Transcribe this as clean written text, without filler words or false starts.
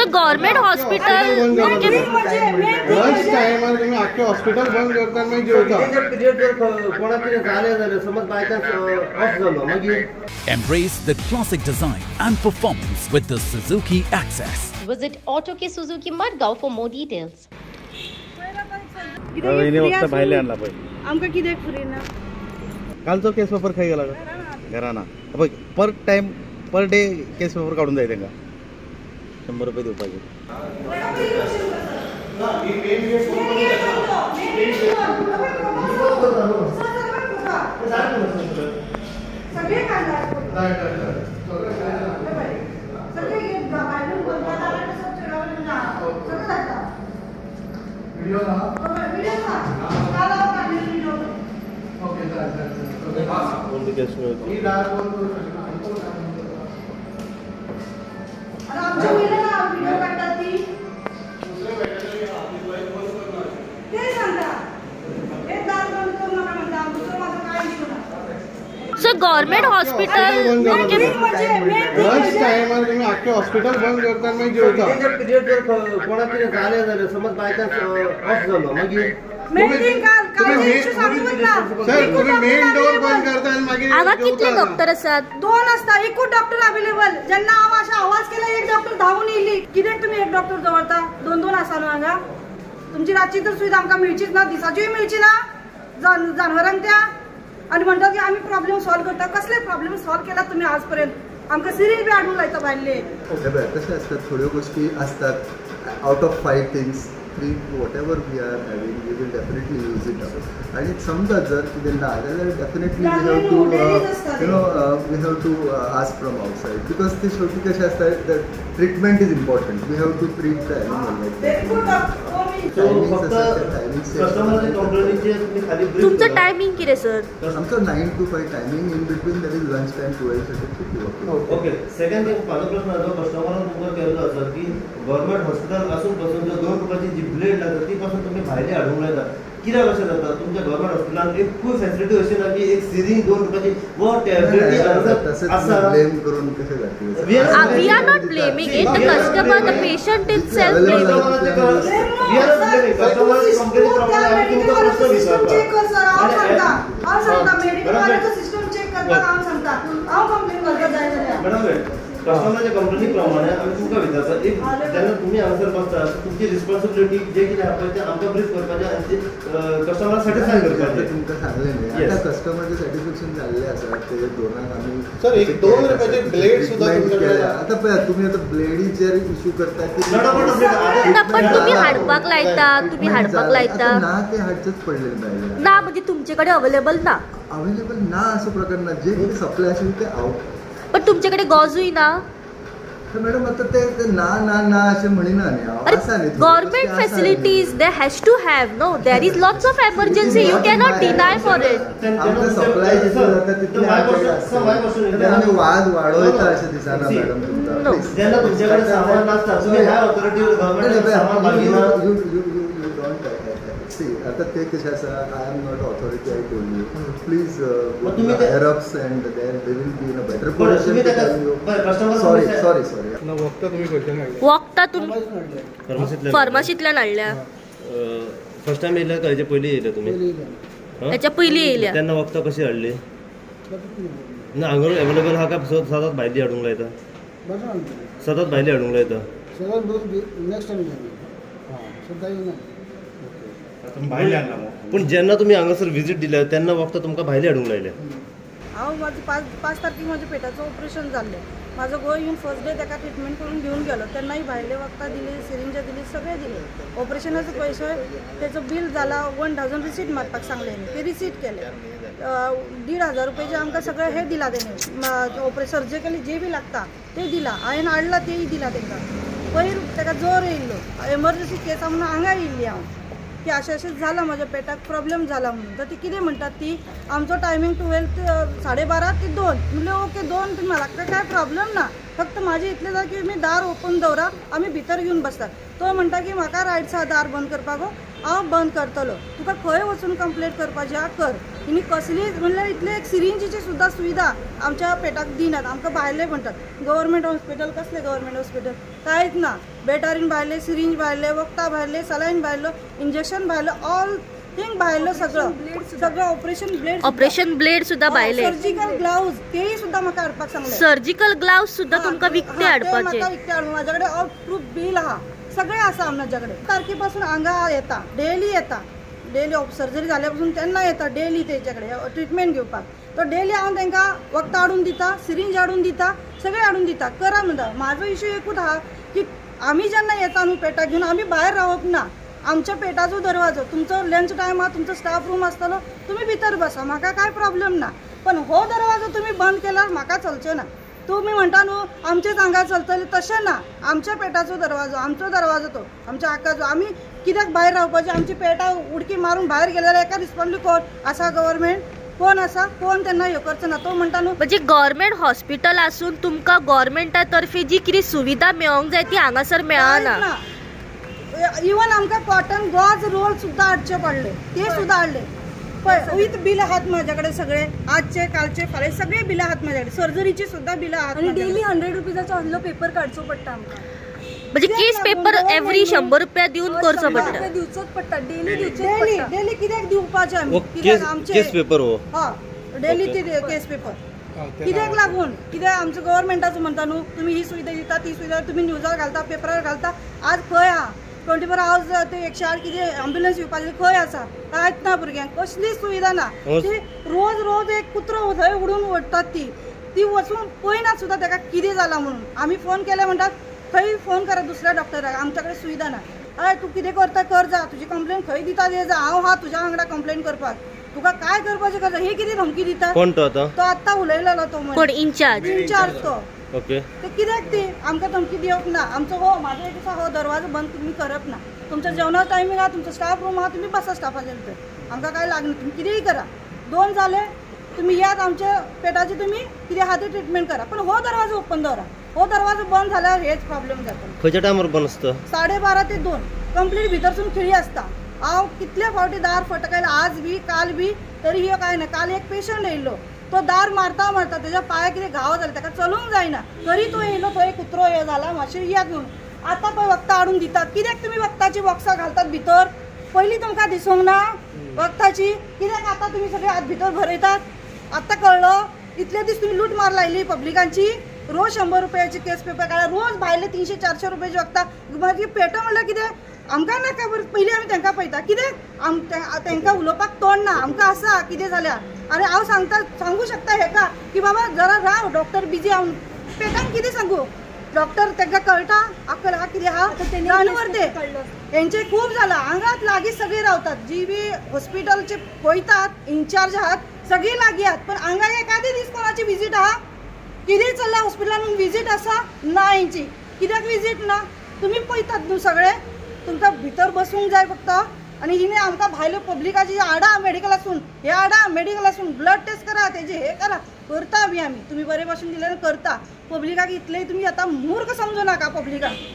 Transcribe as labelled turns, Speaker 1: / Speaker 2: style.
Speaker 1: Sir government hospital
Speaker 2: lunch timer तुम्ही अख्खे hospital बंद करता मागीर जेवता
Speaker 3: पिरियड जर कोणाक जालें जाल्यार समज बाय चान्स ऑफ जालो मागीर
Speaker 4: Embrace the classic design and performance with the Suzuki Access.
Speaker 1: Visit Auto K Suzuki Madgaon for more details.
Speaker 2: वक्त भायले आणला पळय
Speaker 5: आमकां कित्याक फ्री ना
Speaker 2: कालचो केस पेपर खंय गेला घराना पळय पर टाइम पर डे केस पेपर काढून जाय तांकां 100 रुपये दिवपाचे
Speaker 1: sir government hospital
Speaker 2: lunch timer तुम्ही अख्खे हॉस्पिटल बंद करता मागीर जेवता
Speaker 3: पिरियड जर कोणाक जालें जाल्यार समज बाय चान्स ऑफ जालो मागीर
Speaker 2: सर तुम्ही मेन डोर बंद करता आनी मागीर
Speaker 1: हांगा कितले डॉक्टर आसात
Speaker 5: 2 आसता एकूच डॉक्टर अवेलेबल जेन्ना हांव अशें आवाज केला एक डॉक्टर धांवून येयली कित्याक तुमी एक डॉक्टर दवरता 2 आसा न्हू हांगा तुमची रातची तर सुविधा आमकां मेळचीच ना दिसाचीय मेळची ना जानवरांक त्या आनी म्हणटा की आमी प्रॉब्लेम सॉल्व करता कसले प्रॉब्लेम सॉल्व केला तुमी आज पर्यंत आमकां सिरीज बी हाडून लायता भायले
Speaker 6: कशें आसता थोड्यो गोष्टी असतात out of 5 things 3 whatever we are having we will definitely use it up आणि समजा जर कितें ना जाल्यार definitely we have to we have to ask from outside because ते शेवटी कशें आसता the treatment is important we have to treat the animal
Speaker 1: तुमचं टायमिंग कितें सर
Speaker 6: आमचो 9 to 5 timing in between there is lunch time 12:30
Speaker 3: okay second thing माझा प्रश्न जो कस्टमरान तुमकां केल्लो आसा की गव्हर्नमेंट हॉस्पिटल आसून पासून जो 2 रुपयाची जी ब्लेड लागता ती पासून तुम्ही भायले हाडूंक लायता कित्याक अशें जाता तुमच्या गव्हर्नमेंट हॉस्पिटलान एक फूल फॅसिलिटी अशी ना की एक सिरींज 2 रुपयाची वो टॅबलेट आसा
Speaker 6: ब्लेम करून कशें जाता
Speaker 1: we are not blaming it the customer the patient itself blaming
Speaker 3: कस्टमरच्या कंपनी प्रमाणे आम्ही तुमकां विचारता एक जेन्ना तुमी हांगासर बसता तुमची रिस्पॉन्सिबिलिटी जे कितें आसा ते आमकां ब्रीफ करपाचें आनी कस्टमर सॅटिस्फाय करपाचें तुमकां
Speaker 6: सांगलें न्ही आतां कस्टमरचें सॅटिस्फॅक्शन जाल्लें आसा ते दोनाक आमी
Speaker 2: सर एक 2 रुपयाचे ब्लेड सुद्धा तुमच्याकडे
Speaker 6: आतां पळय तुमी आतां ब्लेडीचेर इश्यू करता
Speaker 1: पण तुम्ही हाडपाक लायता
Speaker 6: ना ते हाडचेच पडलेले भायले
Speaker 1: ना म्हणजे तुमचे कडेन अवेलेबल ना
Speaker 6: अवेलेबल ना असो प्रकार ना जे कितें सप्लाय असेल ते आउट
Speaker 1: पण तुमच्याकडे गॉजूय ना
Speaker 6: मॅडम आता ते ना ना ना असे म्हणिना न्ही आसा न्ही
Speaker 1: government facilities they has to have no there is lots of emergency you cannot deny for it
Speaker 6: आमकां सप्लाय जितलो जाता तितले आमी वाद वाडयता अशें दिसना मॅडम तुमकां
Speaker 3: जेन्ना तुमचे कडेन सामान नासता तुमी ह्या ऑथॉरिटीवर गव्हर्नमेंट सामान मागिना
Speaker 6: आता ते कशें आसा I am not authority I told you please higher ups and then they will be in a better position sorry
Speaker 1: वखदां तुम्ही फार्मासींतल्यान हाडल्या
Speaker 3: फर्स्ट टाइम येयल्या काय हेच्या पयलीं येयल्या तुमी
Speaker 1: हेच्या पयलीं येयल्या
Speaker 3: तेन्ना वखदां कशी हाडली ना हांगर अवेलेबल आहा काय सदांच भायली हाडूंक लायता सदांच भायली हाडूंक लायता पण जेन्ना तुम्ही हांगासर विजीट दिल्या तेन्ना वखदां तुमकां भायली हाडूंक लायल्या
Speaker 5: हांव माझं 5 तारखेक म्हजें पेटाचें ऑपरेशन जाल्लें माझं गोंय येवन फर्स्ट डे ताका ट्रिटमेंट करून घेवन गेलो तेन्नाय भायले वखदां दिली सिरिंजां दिली सगळें दिलें ऑपरेशनाचो पयसो तेचो बील जाला 1000 रिसीट मारपाक सांगलें ते रिसीट केले 1,500 रुपयाचे आमकां सगळें हें दिलां तेणें सर्जिकली जे बी लागता ते दिलां हांवें हाडलां तेय दिलां तांकां पयर ताका जोर येयल्लो एमर्जन्सी केस म्हणून हांगा येयल्ली हांव की अशें झालं माझ्या पेटाक प्रॉब्लेम झाला म्हणून तर ती कितें म्हणटात ती आमचो टायमींग 12:30 ते 2 म्हणलें ओके 2 म्हाका काय प्रॉब्लेम ना फक्त माझे इतलें जाय की मी दार ओपन दवरा आमी भितर घेवन बसतात तो म्हणटा की म्हाका रायट्स आहा दार बंद करपाक हांव बंद करतलो, तुका खंय वचून कंप्लेंट करपाची आहा कर. हिनी कसलीच म्हणल्यार इतले एक सिरिंजीची सुद्दां सुविधा आमच्या पेटाक दिनात. आमकां भायले म्हणटात गव्हर्मेंट हॉस्पिटल, कसले गव्हर्मेंट हॉस्पिटल कांयच ना. बेटारीन भायले, सिरिंज भायले, वखदां भायले, सलाईन भायलो, इंजेक्शन भायलो, ऑल थिंग भायलो, सगळं
Speaker 1: ऑपरेशन ब्लेड सुद्धा भायले.
Speaker 5: सर्जिकल ग्लाउज तेही सुद्धा म्हाका हाडपाक सांगले.
Speaker 1: सर्जिकल ग्लाउज सुद्धा तुमकां विकते हाडपाचे.
Speaker 5: माझ्याकडे ऑल प्रूफ बिल आहा, सगळे आसा माझ्याकडे. तारखेपासून हांगा येता, डेली येता, डेली सर्जरी जाल्यापासून तेन्ना येता डेली तेच्याकडे ट्रिटमेंट घेवपाक. तो डेली हांव तांकां वखदां हाडून दिता, सिरिंज हाडून दिता, सगळे हाडून दिता. करा म्हणटा. म्हाजो इशू एकूच आहा की आमी जेन्ना येता न्हू पेटाक घेवन, आमी भायर रावप ना. आमच्या पेटाचो दरवाजो, तुमचो लंच टायम आहा, तुमचो स्टाफ रूम आसतलो, तुमी भितर बसा, म्हाका काय प्रॉब्लेम ना. पण हो दरवाजो तुमी बंद केल्यार म्हाका चलचें ना. तुम्ही म्हणटा न्हू आमचेच हांगा चलतले, तशें ना. आमच्या पेटाचो दरवाजो, आमचो दरवाजो तो, आमच्या आकाचो. आमी कित्याक भायर रावपाचें? आमची पेटा उडकी मारून भायर गेले जाल्यार एका रिस्पॉन्सिबल कोण आसा? गव्हर्मेंट कोण आसा? कोण तेन्ना हे करचो ना. तो म्हणटा न्हू
Speaker 1: म्हणजे गव्हर्मेंट हॉस्पिटल आसून तुमकां गव्हर्मेंटा तर्फे जी कितें सुविधा मेळोंक जाय ती हांगासर मेळना.
Speaker 5: इवन आमकां कॉटन गॉज रोल सुद्धा हाडचे पडले, ते सुद्धा हाडले. विथ बिल आहात माझ्याकडे सगळे, आजचे कालचे फाल्यां सगळे बिल आहात माझ्याकडे. सर्जरीची सुद्धा बिल आहात.
Speaker 7: आणि डेली 100 रुपयाचो आदलो पेपर काडचो पडटा आमकां.
Speaker 1: म्हणजे केस पेपर एवरी 100 रुपया दिवन करचो पडटा.
Speaker 7: दिवचोच पडटा, डेली दिवचोच पडटा.
Speaker 5: डेली कित्याक दिवपाचे आमी?
Speaker 3: केस पेपर हो
Speaker 5: डेली ते केस पेपर कित्याक लागून? कित्याक आमचो गव्हर्मेंटाचो म्हणटा न्हू तुम्ही ही सुविधा दिता, ती सुविधा तुम्ही न्यूजार घालता, पेपरार घालता. आज खंय आहा? 24 आवर्स ते 108 कितें ॲम्ब्युलन्स येवपाचें खंय आसा? कांयच ना भुरग्यांक, कसलीच सुविधा ना. ती रोज एक कुत्रो थंय उडून ओडटात, ती वचून पळयनात सुद्दां ताका कितें जालां म्हणून. आमी फोन केले म्हणटात खंय फोन करा दुसऱ्या डॉक्टराक, आमच्याकडे सुविधा ना. हय तूं कितें करता कर जा, तुजी कंप्लेन खंय दिता दे जा, हांव हा तुज्या वांगडा कंप्लेन करपाक. तुका काय करपाचें कर. हे कितें धमकी दिता?
Speaker 3: कोण तो आता?
Speaker 5: तो आत्ता उलयलेलो तो
Speaker 1: कोण? इंचार्ज
Speaker 5: तो.
Speaker 3: ओके.
Speaker 5: ते कित्याक ती आमकां धमकी दिवप ना? आमचो म्हाजो एक दिसा दरवाजो बंद तुमी करप ना. तुमच्या जेवणाचो टायमींग आहा, तुमचो स्टाफ रूम आहा, तुमी बसा स्टाफाच्या भितर, आमकां काय लागना. तुमी कितेंय करा. 2 जाले तुमी यात आमच्या पेटाची तुमी कितें आहा ते ट्रिटमेंट करा. पण हो दरवाजो ओपन दवरा. हो दरवाजो बंद जाल्यार हेच प्रॉब्लेम जाता.
Speaker 3: खंयच्या टायमार बंद आसता?
Speaker 5: 12:30 ते 2 कंप्लीट भितरसून खिळी आसता. हांव कितले फावटी दार फटकायला, आज बी काल बी, तरी हे काय ना. काल एक पेशंट येयल्लो, तो दार मारता तेज्या पांयाक कितें घाव जाले, ताका चलूंक जायना, तरी तो येयलो. थंय कुत्रो हे जाला, मातशें या घेवन. आतां पळय वखदां हाडून दितात. कित्याक तुमी वखदाची बॉक्सां घालतात भितर? पयलीं तुमकां दिसूंक ना वखदाची? कित्याक आतां तुमी सगळे आत भितर भरयतात? आतां कळ्ळो? इतले दीस तुमी लूट मार लायली पब्लिकांची. रोज 100 रुपयाची केस पेपर काडला, रोज भायले 300-400 रुपयाची वखदां. मागीर पेटो म्हणल्यार कितें? आमकां नाका बरें. पयलीं आमी तांकां पळयता. कितें तांकां उलोवपाक तोंड ना. आमकां आसा कितें जाल्यार. आनी हांव सांगू शकता हेका की बाबा जरा राव, डॉक्टर बिजी. हांव पेटांक कितें सांगू? डॉक्टर तांकां कळटा अक्कल आहा कितें आहा? जानवर ते हेंचे खूब जाला. हांगाच लागीं सगळीं रावतात. जी बी हॉस्पिटलचे पळयतात इंचार्ज आहात सगळीं लागीं आहात. पण हांगा एखादे दीस कोणाची विजीट आहा? कितें चल्ला हॉस्पिटलान? विजीट आसा ना हेंची? कित्याक विजीट ना? तुमी पळयतात न्हू सगळे. तुमकां भितर बसूंक जाय फक्त. आणि हिने आमकां भायल्यो पब्लिकाची हाडा मेडिकलासून, हे हाडा मेडिकलासून, ब्लड टेस्ट करा, तेजे हे करा, करता आमी. तुमी बरे भाशेन दिल्यार करता. पब्लिकाक इतलें तुमी आतां मूर्ख समजू नाका पब्लिकाक.